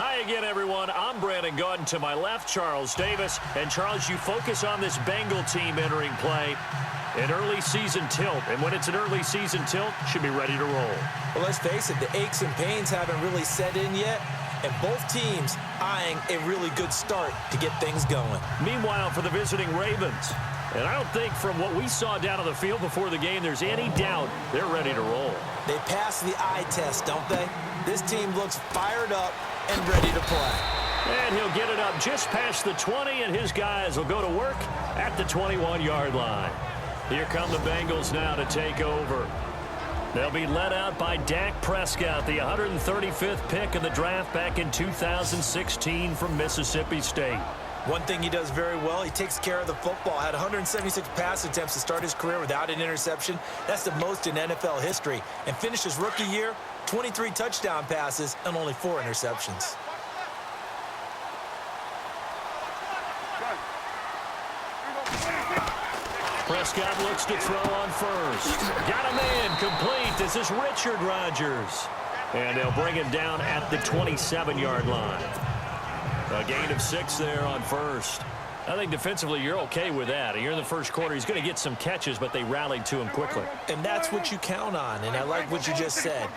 Hi again, everyone. I'm Brandon Gaudin. To my left, Charles Davis. And, Charles, you focus on this Bengal team entering play. An early season tilt. And when it's an early season tilt, should be ready to roll. Well, let's face it, the aches and pains haven't really set in yet. And both teams eyeing a really good start to get things going. Meanwhile, for the visiting Ravens. And I don't think from what we saw down on the field before the game, there's any doubt they're ready to roll. They pass the eye test, don't they? This team looks fired up and ready to play. And he'll get it up just past the 20, and his guys will go to work at the 21-yard line. Here come the Bengals now to take over. They'll be led out by Dak Prescott, the 135th pick in the draft back in 2016 from Mississippi State. One thing he does very well, he takes care of the football. Had 176 pass attempts to start his career without an interception. That's the most in NFL history. And finished his rookie year, 23 touchdown passes and only 4 interceptions. Prescott looks to throw on first. Got a man complete. This is Richard Rodgers. And they'll bring him down at the 27-yard line. A gain of 6 there on first. I think defensively you're okay with that. You're in the first quarter. He's going to get some catches, but they rallied to him quickly. And that's what you count on, and I like what you just said.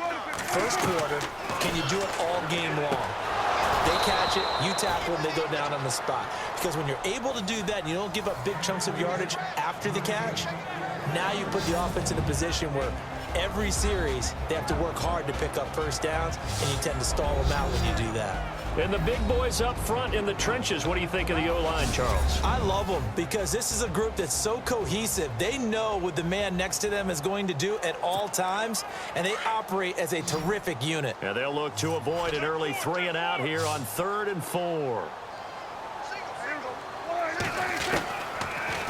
First quarter, can you do it all game long? They catch it, you tackle them, they go down on the spot. Because when you're able to do that and you don't give up big chunks of yardage after the catch, now you put the offense in a position where every series they have to work hard to pick up first downs, and you tend to stall them out when you do that. And the big boys up front in the trenches, what do you think of the O-line, Charles? I love them because this is a group that's so cohesive. They know what the man next to them is going to do at all times, and they operate as a terrific unit. And they'll look to avoid an early 3 and out here on 3rd and 4.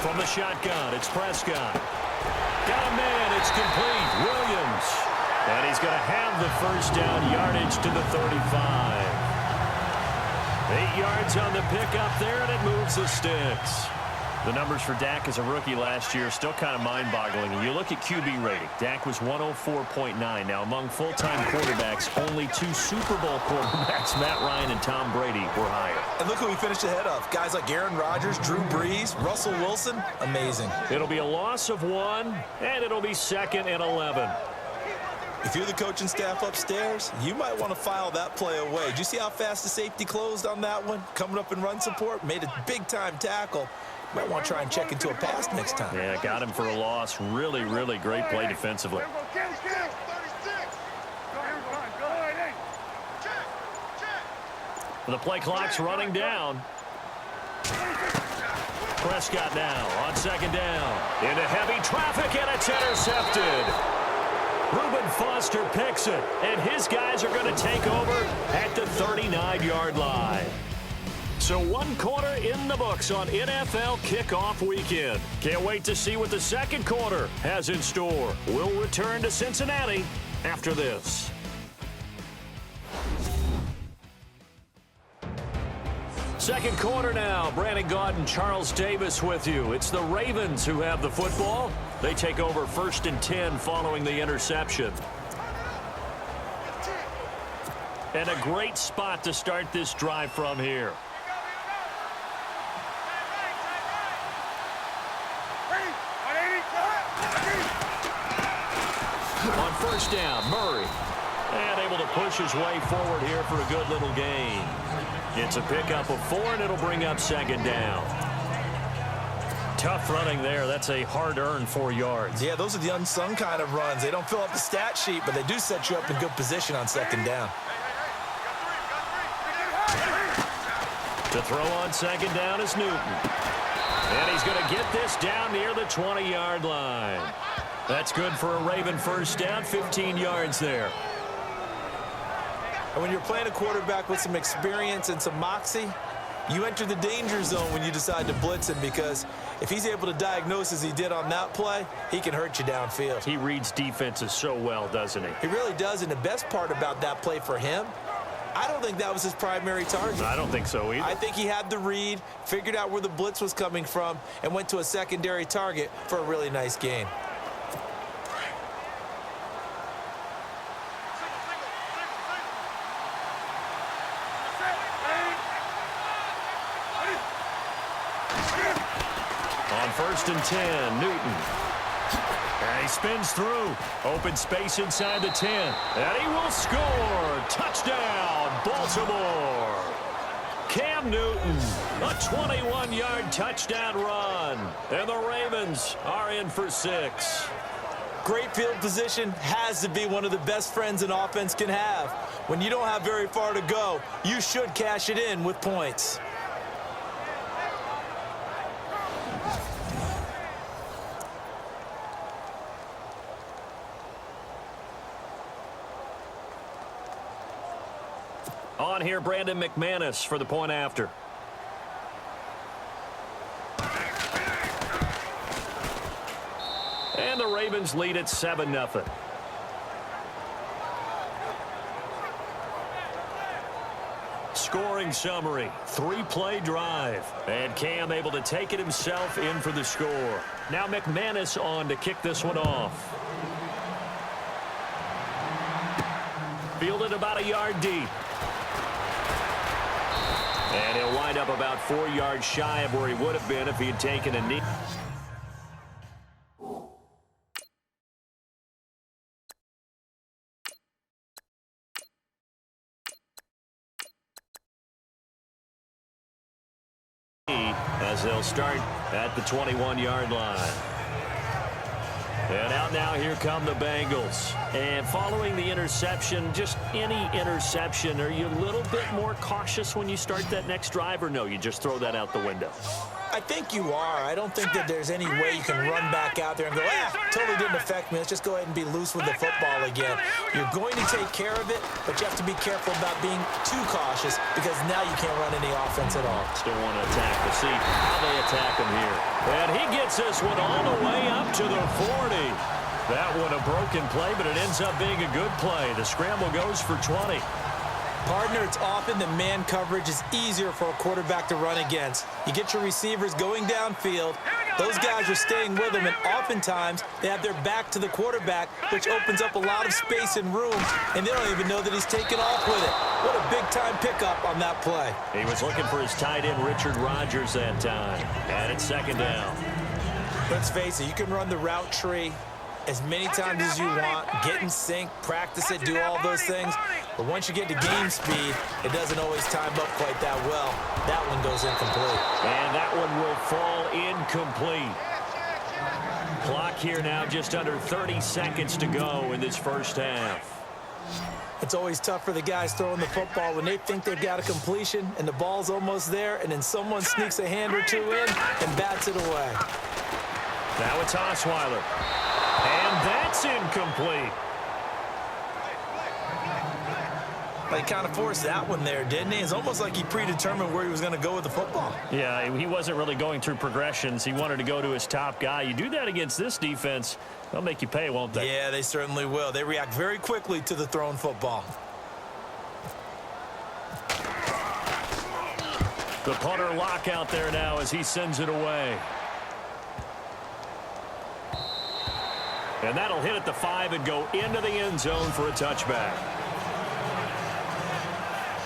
From the shotgun, it's Prescott. Got a man, it's complete. Williams. And he's going to have the first down yardage to the 35. 8 yards on the pickup there, and it moves the sticks. The numbers for Dak as a rookie last year still kind of mind-boggling. And you look at QB rating. Dak was 104.9. Now, among full-time quarterbacks, only 2 Super Bowl quarterbacks, Matt Ryan and Tom Brady, were higher. And look who he finished ahead of. Guys like Aaron Rodgers, Drew Brees, Russell Wilson. Amazing. It'll be a loss of 1, and it'll be 2nd and 11. If you're the coaching staff upstairs, you might want to file that play away. Did you see how fast the safety closed on that one? Coming up in run support, made a big-time tackle. Might want to try and check into a pass next time. Yeah, got him for a loss. Really, really great play defensively. The play clock's running down. Prescott now on 2nd down. Into heavy traffic, and it's intercepted. Reuben Foster picks it, and his guys are going to take over at the 39-yard line. So 1 quarter in the books on NFL kickoff weekend. Can't wait to see what the 2nd quarter has in store. We'll return to Cincinnati after this. Second quarter now. Brandon Gaudin, Charles Davis with you. It's the Ravens who have the football. They take over 1st and 10 following the interception. And a great spot to start this drive from here. On 1st down, Murray. And able to push his way forward here for a good little gain. It's a pickup of 4, and it'll bring up 2nd down. Tough running there. That's a hard-earned 4 yards. Yeah, those are the unsung kind of runs. They don't fill up the stat sheet, but they do set you up in good position on 2nd down. To throw on 2nd down is Newton. And he's going to get this down near the 20-yard line. That's good for a Raven 1st down, 15 yards there. And when you're playing a quarterback with some experience and some moxie, you enter the danger zone when you decide to blitz him, because if he's able to diagnose as he did on that play, he can hurt you downfield. He reads defenses so well, doesn't he? He really does, and the best part about that play for him, I don't think that was his primary target. I don't think so either. I think he had the read, figured out where the blitz was coming from, and went to a secondary target for a really nice gain. first and 10, Newton. And he spins through. Open space inside the 10. And he will score. Touchdown, Baltimore. Cam Newton, a 21-yard touchdown run. And the Ravens are in for 6. Great field position has to be one of the best friends an offense can have. When you don't have very far to go, you should cash it in with points. On here, Brandon McManus for the point after. And the Ravens lead at 7-0. Scoring summary, 3-play drive. And Cam able to take it himself in for the score. Now McManus on to kick this one off. Fielded about a yard deep. And he'll wind up about 4 yards shy of where he would have been if he had taken a knee. As they'll start at the 21-yard line. And out now, here come the Bengals. And following the interception, just any interception, are you a little bit more cautious when you start that next drive, or no, you just throw that out the window? I think you are. I don't think that there's any way you can run back out there and go, totally didn't affect me. Let's just go ahead and be loose with the football again. You're going to take care of it, but you have to be careful about being too cautious because now you can't run any offense at all. Still want to attack. We'll see how they attack him here. And he gets this one all the way up to the 40. That one a broken play, but it ends up being a good play. The scramble goes for 20. Partner, it's often that man coverage is easier for a quarterback to run against. You get your receivers going downfield. Those guys are staying with him, and oftentimes they have their back to the quarterback, which opens up a lot of space and room, and they don't even know that he's taken off with it. What a big-time pickup on that play. He was looking for his tight end, Richard Rodgers, that time. And it's second down. Let's face it, you can run the route tree as many times as you want, get in sync, practice it, do all those things. But once you get to game speed, it doesn't always time up quite that well. That one goes incomplete. And that one will fall incomplete. Clock here now just under 30 seconds to go in this first half. It's always tough for the guys throwing the football when they think they've got a completion and the ball's almost there, and then someone sneaks a hand or two in and bats it away. Now it's Osweiler. And that's incomplete. He kind of forced that one there, didn't he? It's almost like he predetermined where he was going to go with the football. Yeah, he wasn't really going through progressions. He wanted to go to his top guy. You do that against this defense, they'll make you pay, won't they? Yeah, they certainly will. They react very quickly to the thrown football. The punter lock out there now as he sends it away. And that'll hit at the 5 and go into the end zone for a touchback.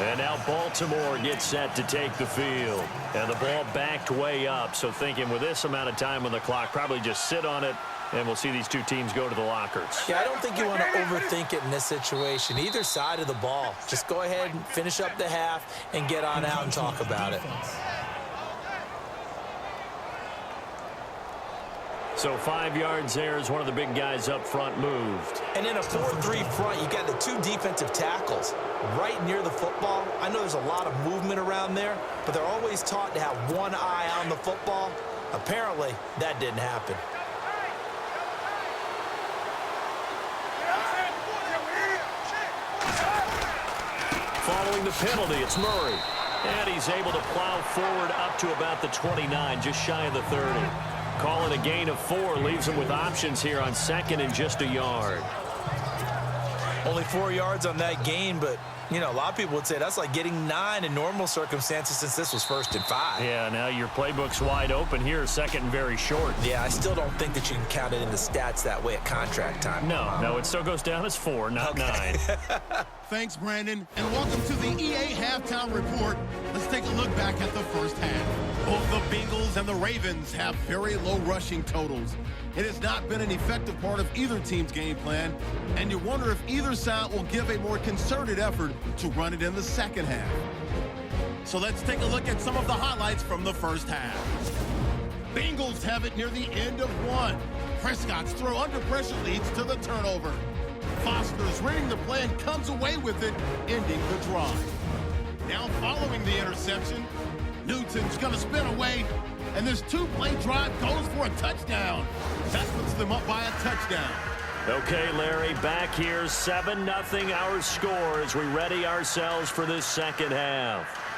And now Baltimore gets set to take the field. And the ball backed way up, so thinking with this amount of time on the clock, probably just sit on it, and we'll see these two teams go to the lockers. Yeah, I don't think you want to overthink it in this situation. Either side of the ball. Just go ahead and finish up the half and get on out and talk about it. So 5 yards there as one of the big guys up front moved. And in a 4-3 front, you got the two defensive tackles right near the football. I know there's a lot of movement around there, but they're always taught to have one eye on the football. Apparently, that didn't happen. Following the penalty, it's Murray. And he's able to plow forward up to about the 29, just shy of the 30. Call it a gain of 4, leaves him with options here on second and just a yard. Only 4 yards on that gain, but, you know, a lot of people would say that's like getting 9 in normal circumstances since this was 1st and 5. Yeah, now your playbook's wide open here, second and very short. Yeah, I still don't think that you can count it in the stats that way at contract time. No, it still goes down as 4, not 9. Thanks, Brandon, and welcome to the EA Halftime Report. Let's take a look back at the first half. Both the Bengals and the Ravens have very low rushing totals. It has not been an effective part of either team's game plan, and you wonder if either side will give a more concerted effort to run it in the second half. So let's take a look at some of the highlights from the first half. Bengals have it near the end of one. Prescott's throw under pressure leads to the turnover. Foster's reading the play and comes away with it, ending the drive. Now following the interception, Newton's going to spin away, and this two-play drive goes for a touchdown. That puts them up by a touchdown. Okay, Larry, back here, 7-0 our score as we ready ourselves for this second half.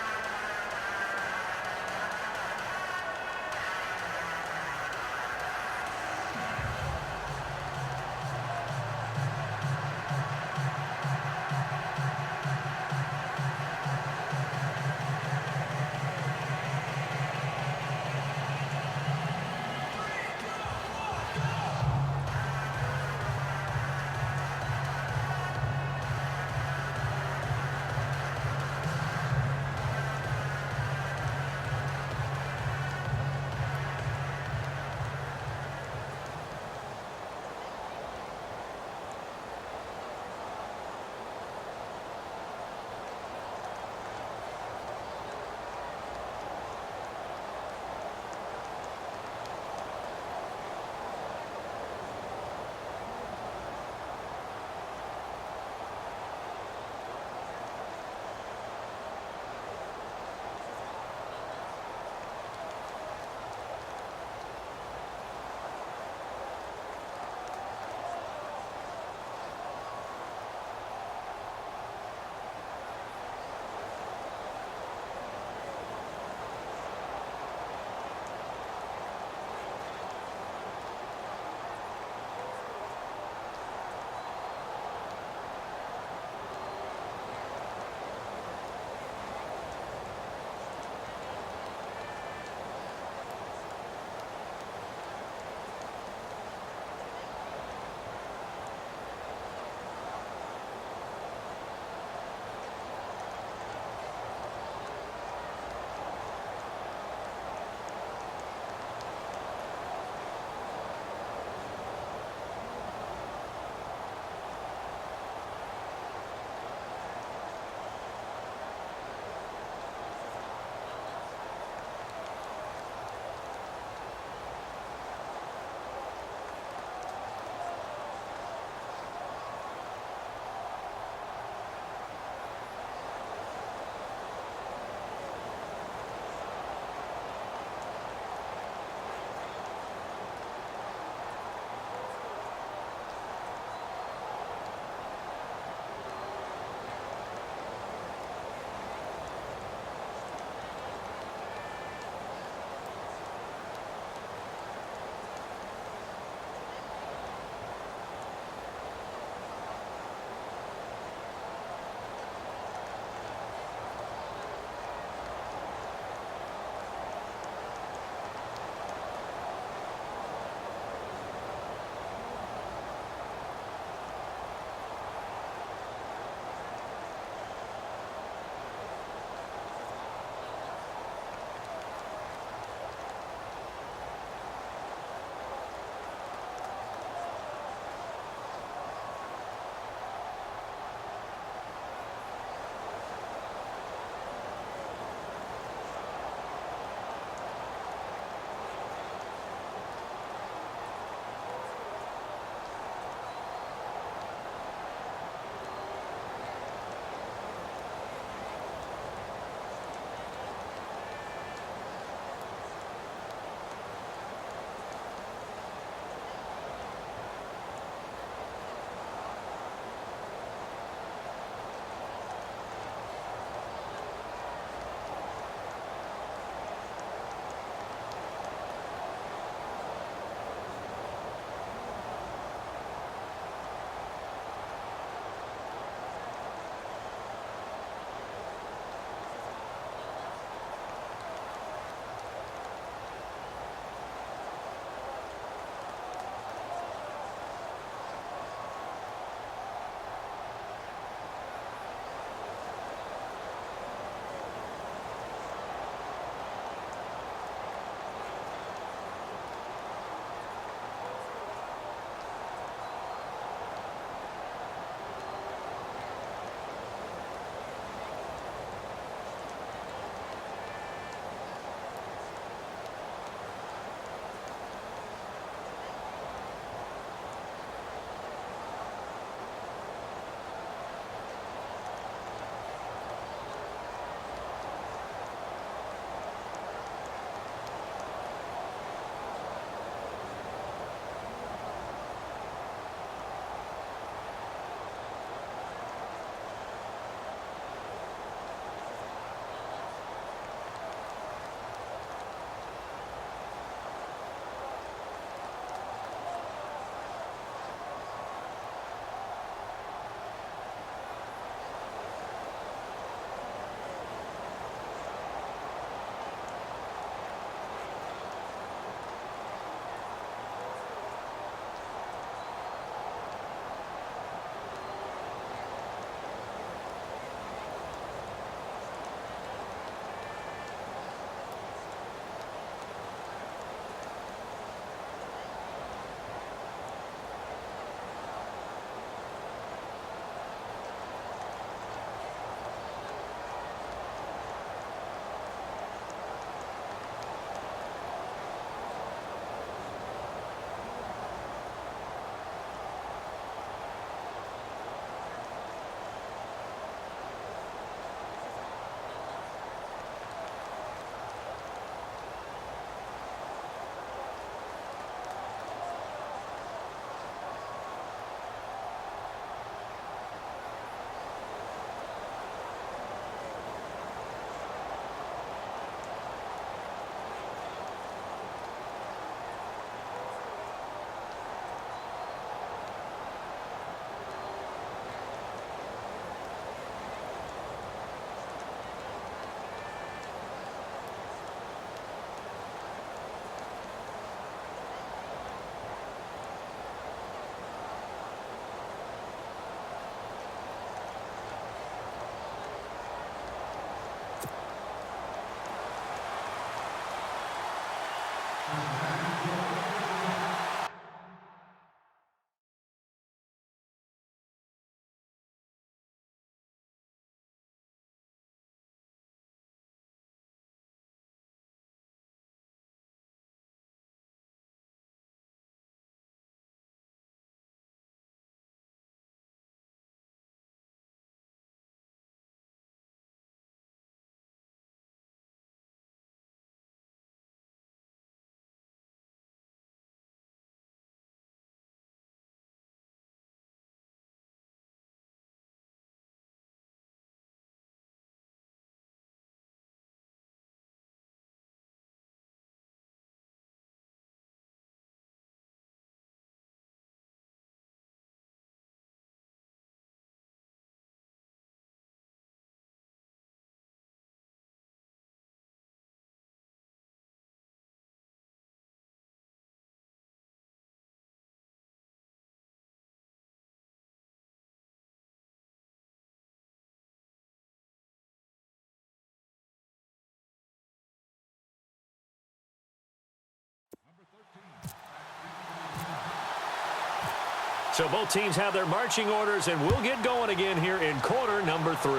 So both teams have their marching orders, and we'll get going again here in quarter number 3.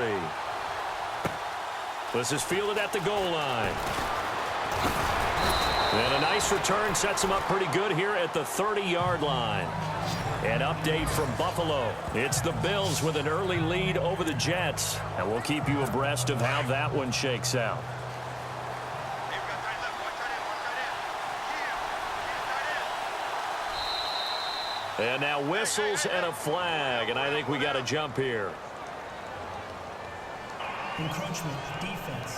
This is fielded at the goal line. And a nice return sets him up pretty good here at the 30-yard line. An update from Buffalo. It's the Bills with an early lead over the Jets. And we'll keep you abreast of how that one shakes out. And now whistles and a flag, and I think we got to jump here. Encroachment defense.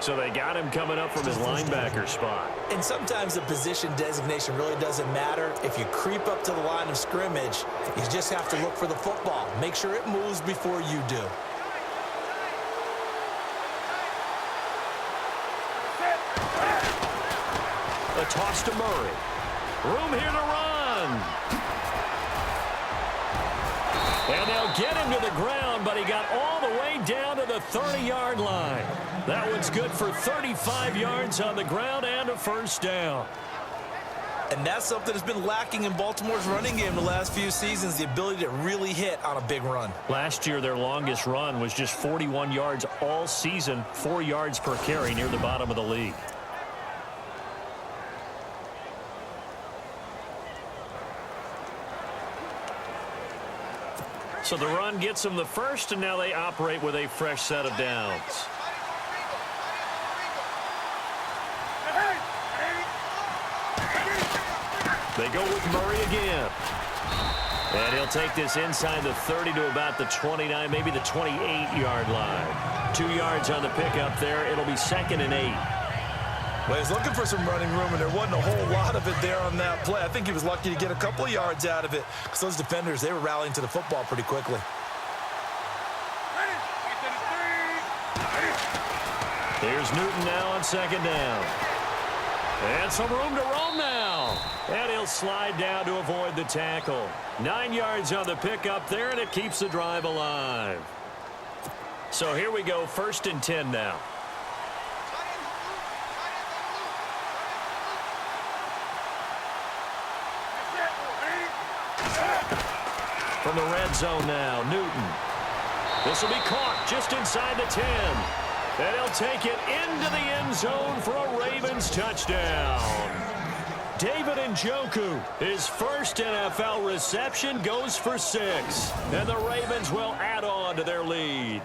So they got him coming up from his linebacker spot. And sometimes the position designation really doesn't matter. If you creep up to the line of scrimmage, you just have to look for the football. Make sure it moves before you do. A toss to Murray. Room here to run. And they'll get him to the ground, but he got all the way down to the 30-yard line. That one's good for 35 yards on the ground and a first down. And that's something that's been lacking in Baltimore's running game the last few seasons, the ability to really hit on a big run. Last year, their longest run was just 41 yards all season, 4 yards per carry near the bottom of the league. So the run gets them the first, and now they operate with a fresh set of downs. They go with Murray again. And he'll take this inside the 30 to about the 29, maybe the 28-yard line. 2 yards on the pickup there. It'll be 2nd and 8. Well, he's looking for some running room, and there wasn't a whole lot of it there on that play. I think he was lucky to get a couple of yards out of it because those defenders, they were rallying to the football pretty quickly. Here's Newton now on 2nd down. And some room to roam now. And he'll slide down to avoid the tackle. 9 yards on the pickup there, and it keeps the drive alive. So here we go, 1st and 10 now. From the red zone now, Newton. This will be caught just inside the 10. And he'll take it into the end zone for a Ravens touchdown. David Njoku, his first NFL reception, goes for 6. And the Ravens will add on to their lead.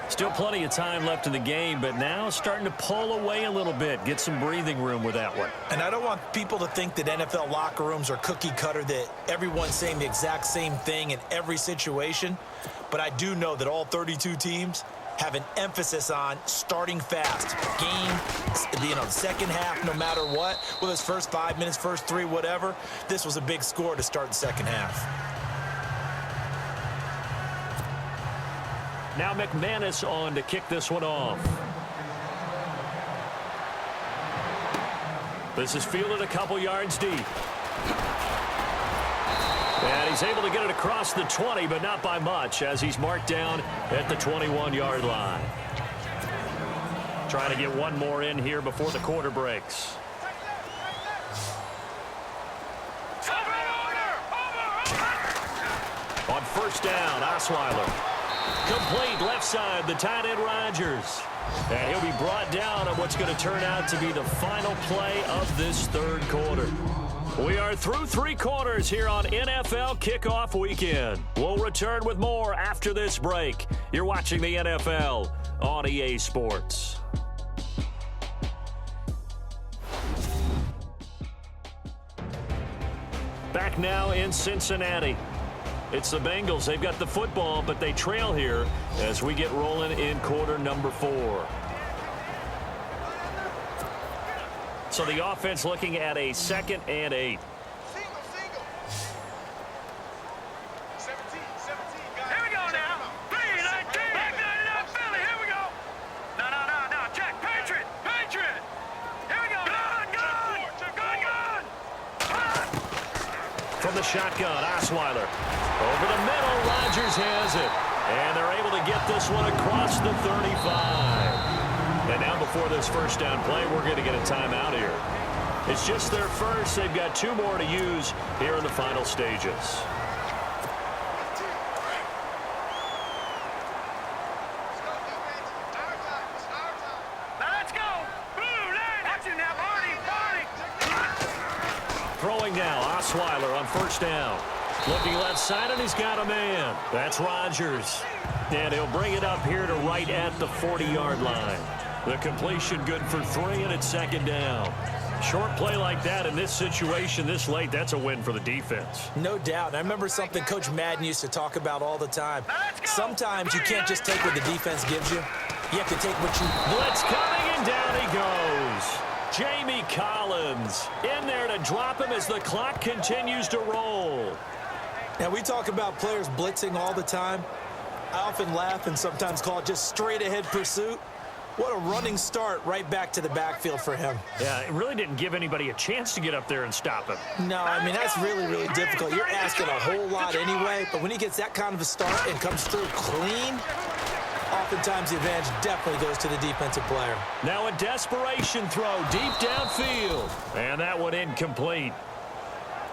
Still plenty of time left in the game, but now starting to pull away a little bit. Get some breathing room with that one. And I don't want people to think that NFL locker rooms are cookie cutter, that everyone's saying the exact same thing in every situation. But I do know that all 32 teams have an emphasis on starting fast. Game, the second half, no matter what, whether it's first 5 minutes, first 3, whatever. This was a big score to start the second half. Now McManus on to kick this one off. This is fielded a couple yards deep. And he's able to get it across the 20, but not by much, as he's marked down at the 21-yard line. Trying to get one more in here before the quarter breaks. On 1st down, Osweiler. Complete left side, the tight end Rodgers. And he'll be brought down on what's going to turn out to be the final play of this 3rd quarter. We are through 3 quarters here on NFL Kickoff Weekend. We'll return with more after this break. You're watching the NFL on EA Sports. Back now in Cincinnati. It's the Bengals. They've got the football, but they trail here as we get rolling in quarter number 4. So the offense looking at a 2nd and 8. From the shotgun, Osweiler. Over the middle, Rodgers has it. And they're able to get this one across the 35. And now before this 1st down play, we're going to get a timeout here. It's just their first. They've got 2 more to use here in the final stages. Throwing now, Osweiler on first down. Looking left side, and he's got a man. That's Rodgers. And he'll bring it up here to right at the 40-yard line. The completion good for 3, and it's second down. Short play like that in this situation this late, that's a win for the defense. No doubt. I remember something Coach Madden used to talk about all the time. Sometimes you can't just take what the defense gives you. You have to take what you... Blitz coming, and down he goes. Jamie Collins in there to drop him as the clock continues to roll. Now, we talk about players blitzing all the time. I often laugh and sometimes call it just straight-ahead pursuit. What a running start right back to the backfield for him. Yeah, it really didn't give anybody a chance to get up there and stop him. No, I mean, that's really, really difficult. You're asking a whole lot anyway, but when he gets that kind of a start and comes through clean, oftentimes the advantage definitely goes to the defensive player. Now a desperation throw deep downfield. And that one incomplete.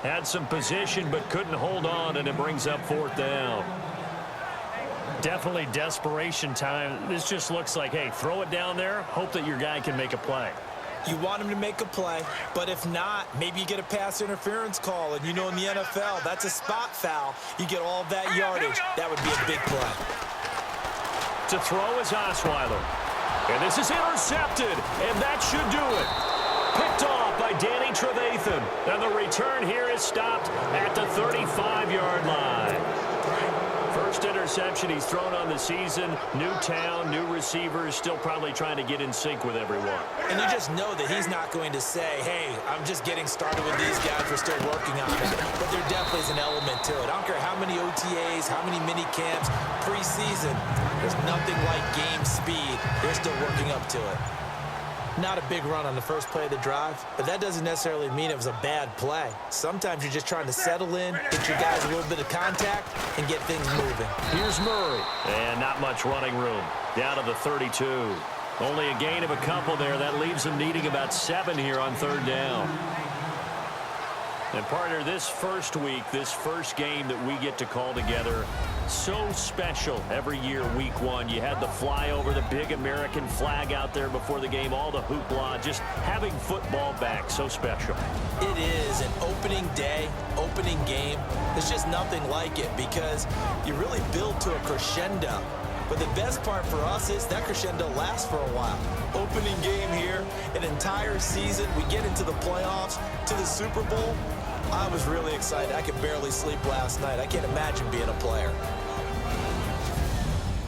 Had some position but couldn't hold on, and it brings up 4th down. Definitely desperation time. This just looks like, hey, throw it down there, hope that your guy can make a play. You want him to make a play, but if not, maybe you get a pass interference call, and you know in the NFL, that's a spot foul. You get all that yardage. That would be a big play. To throw is Osweiler. And this is intercepted, and that should do it. Picked off by Danny Trevathan. And the return here is stopped at the 35-yard line. First interception he's thrown on the season. New town, new receivers, still probably trying to get in sync with everyone. And you just know that he's not going to say, hey, I'm just getting started with these guys. We're still working on it. But there definitely is an element to it. I don't care how many OTAs, how many mini camps, preseason. There's nothing like game speed. They're still working up to it. Not a big run on the first play of the drive, but that doesn't necessarily mean it was a bad play. Sometimes you're just trying to settle in, get your guys a little bit of contact, and get things moving. Here's Murray. And not much running room. Down to the 32. Only a gain of a couple there. That leaves them needing about 7 here on 3rd down. And partner, this first week, this first game that we get to call together, so special every year, week 1. You had the flyover, the big American flag out there before the game, all the hoopla, just having football back, so special. It is an opening day, opening game. There's just nothing like it because you really build to a crescendo. But the best part for us is that crescendo lasts for a while. Opening game here, an entire season. We get into the playoffs, to the Super Bowl. I was really excited. I could barely sleep last night. I can't imagine being a player.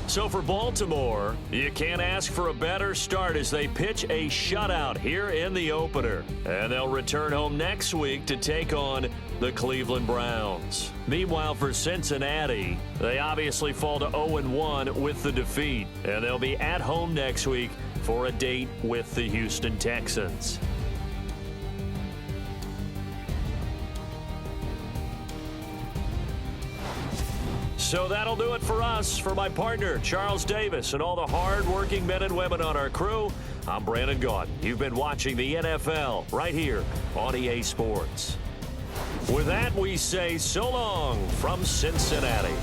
So for Baltimore, you can't ask for a better start as they pitch a shutout here in the opener. And they'll return home next week to take on the Cleveland Browns. Meanwhile, for Cincinnati, they obviously fall to 0-1 with the defeat. And they'll be at home next week for a date with the Houston Texans. So that'll do it for us. For my partner, Charles Davis, and all the hard-working men and women on our crew, I'm Brandon Gaudin. You've been watching the NFL right here on EA Sports. With that, we say so long from Cincinnati.